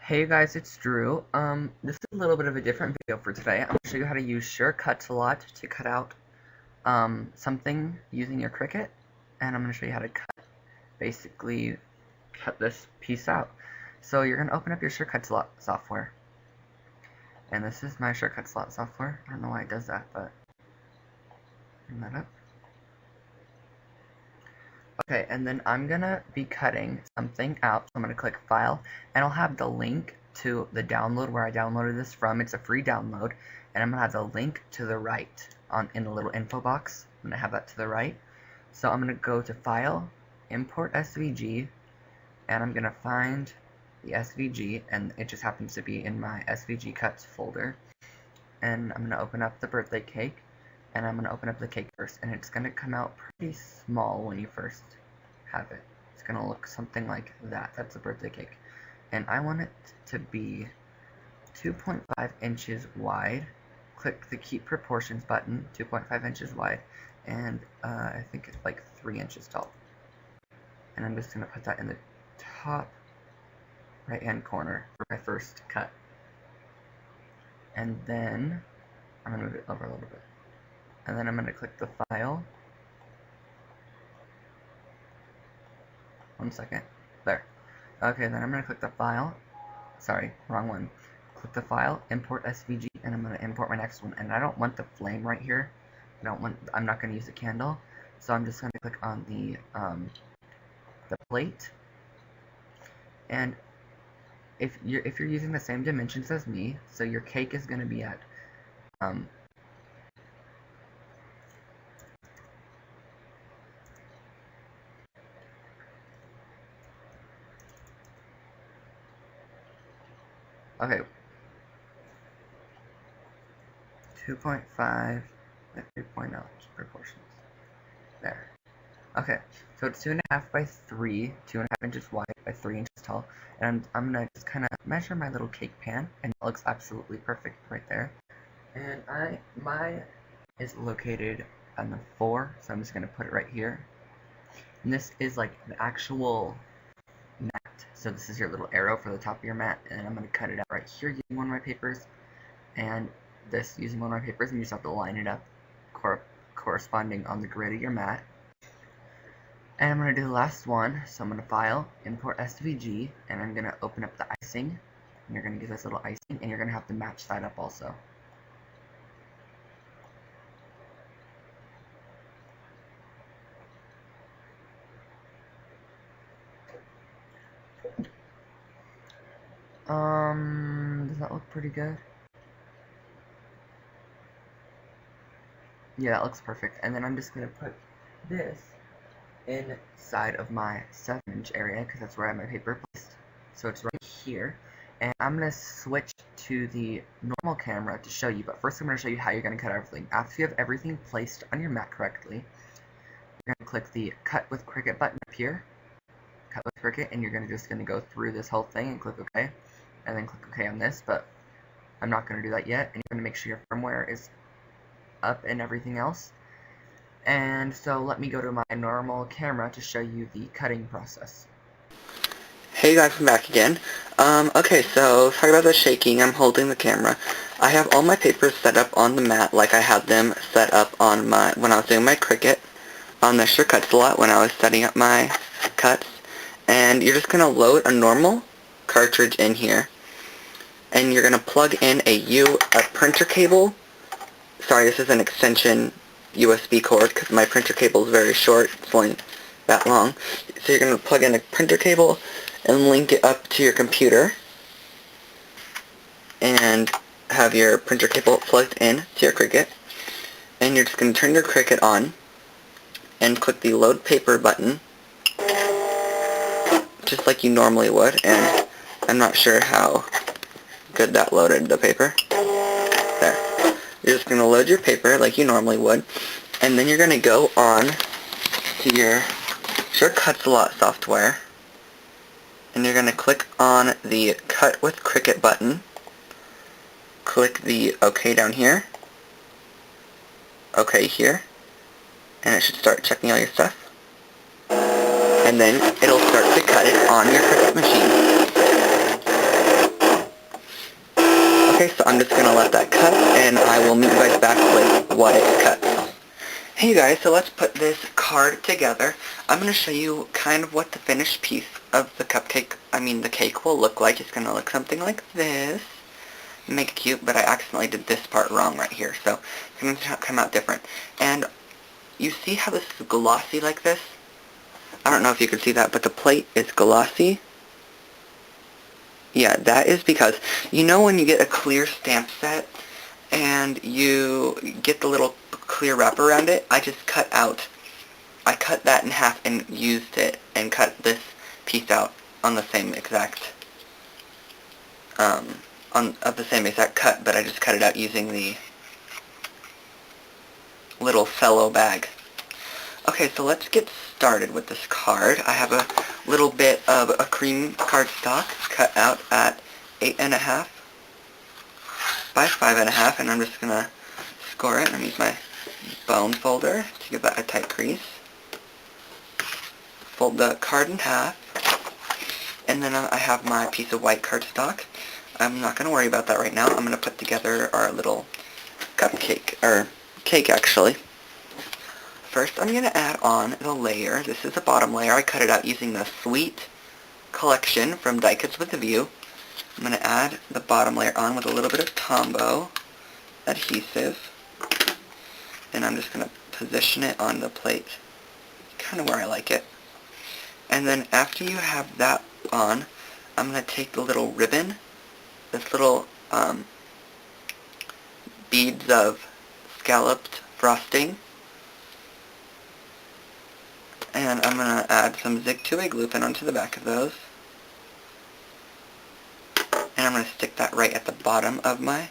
Hey you guys, it's Drew. This is a little bit of a different video for today. I'm going to show you how to use shortcuts a lot to cut out something using your Cricut, and I'm going to show you how to basically cut this piece out. So you're going to open up your shortcuts a lot software, and this is my shortcuts a lot software. I don't know why it does that, but bring that up. Okay, and then I'm gonna be cutting something out. So I'm gonna click File, and I'll have the link to the download where I downloaded this from. It's a free download, and I'm gonna have the link to the right in the little info box. I'm gonna have that to the right. So I'm gonna go to File, Import SVG, and I'm gonna find the SVG, and it just happens to be in my SVG cuts folder. And I'm gonna open up the birthday cake. And I'm going to open up the cake first, and it's going to come out pretty small when you first have it. It's going to look something like that. That's a birthday cake. And I want it to be 2.5 inches wide. Click the Keep Proportions button, 2.5 inches wide, and I think it's like 3 inches tall. And I'm just going to put that in the top right-hand corner for my first cut. And then I'm going to move it over a little bit. And then I'm going to click the file. 1 second. There. Okay, then I'm going to click the file. Sorry, wrong one. Click the file, import SVG, and I'm going to import my next one. And I don't want the flame right here. I'm not going to use a candle. So I'm just going to click on the plate. And if you're using the same dimensions as me, so your cake is going to be at okay, 2.5 by 3.0 proportions. There. Okay, so it's 2.5 by 3, 2.5 inches wide by 3 inches tall, and I'm gonna just kind of measure my little cake pan, and it looks absolutely perfect right there. And mine is located on the 4, so I'm just gonna put it right here. And this is like an actual mat. So this is your little arrow for the top of your mat, and I'm going to cut it out right here using one of my papers, and this using one of my papers, and you just have to line it up corresponding on the grid of your mat. And I'm going to do the last one, so I'm going to File, Import SVG, and I'm going to open up the icing, and you're going to give this little icing, and you're going to have to match that up also. Does that look pretty good? Yeah, that looks perfect. And then I'm just going to put this inside of my 7-inch area, because that's where I have my paper placed. So it's right here. And I'm going to switch to the normal camera to show you, but first I'm going to show you how you're going to cut everything. After you have everything placed on your mat correctly, you're going to click the Cut with Cricut button up here. Cut with Cricut, and you're just going to go through this whole thing and click OK. And then click OK on this, but I'm not going to do that yet. And you're going to make sure your firmware is up and everything else. And so let me go to my normal camera to show you the cutting process. Hey guys, I'm back again. Okay, so sorry about the shaking. I'm holding the camera. I have all my papers set up on the mat like I had them set up on when I was doing my Cricut on the shortcuts a lot when I was setting up my cuts. And you're just gonna load a normal cartridge in here, and you're gonna plug in a printer cable. Sorry, this is an extension USB cord because my printer cable is very short. It's only that long. So you're going to plug in a printer cable and link it up to your computer and have your printer cable plugged in to your Cricut. And you're just going to turn your Cricut on and click the Load Paper button just like you normally would. And I'm not sure how good that loaded the paper. There. You're just going to load your paper like you normally would, and then you're going to go on to your Shortcuts a Lot software, and you're going to click on the Cut with Cricut button, click the OK down here, OK here, and it should start checking all your stuff, and then it'll start to cut it on your Cricut machine. So I'm just going to let that cut, and I will meet you guys back with what it cuts. Hey guys, so let's put this card together. I'm going to show you kind of what the finished piece of the the cake will look like. It's going to look something like this. Make it cute, but I accidentally did this part wrong right here, so it's going to come out different. And you see how this is glossy like this? I don't know if you can see that, but the plate is glossy. Yeah, that is because, you know when you get a clear stamp set and you get the little clear wrap around it? I cut that in half and used it and cut this piece out on the same exact, of the same exact cut, but I just cut it out using the little fellow bag. Okay, so let's get started with this card. I have a little bit of a cream cardstock cut out at 8.5 by 5.5, and I'm just gonna score it. I'm gonna use my bone folder to give that a tight crease. Fold the card in half, and then I have my piece of white cardstock. I'm not gonna worry about that right now. I'm gonna put together our little cupcake, or cake actually. First, I'm going to add on the layer. This is the bottom layer. I cut it out using the Sweet collection from Die Cuts with a View. I'm going to add the bottom layer on with a little bit of Tombow adhesive. And I'm just going to position it on the plate, kind of where I like it. And then after you have that on, I'm going to take the little ribbon, this little beads of scalloped frosting, and I'm going to add some Zig 2A glue pen onto the back of those. And I'm going to stick that right at the bottom of my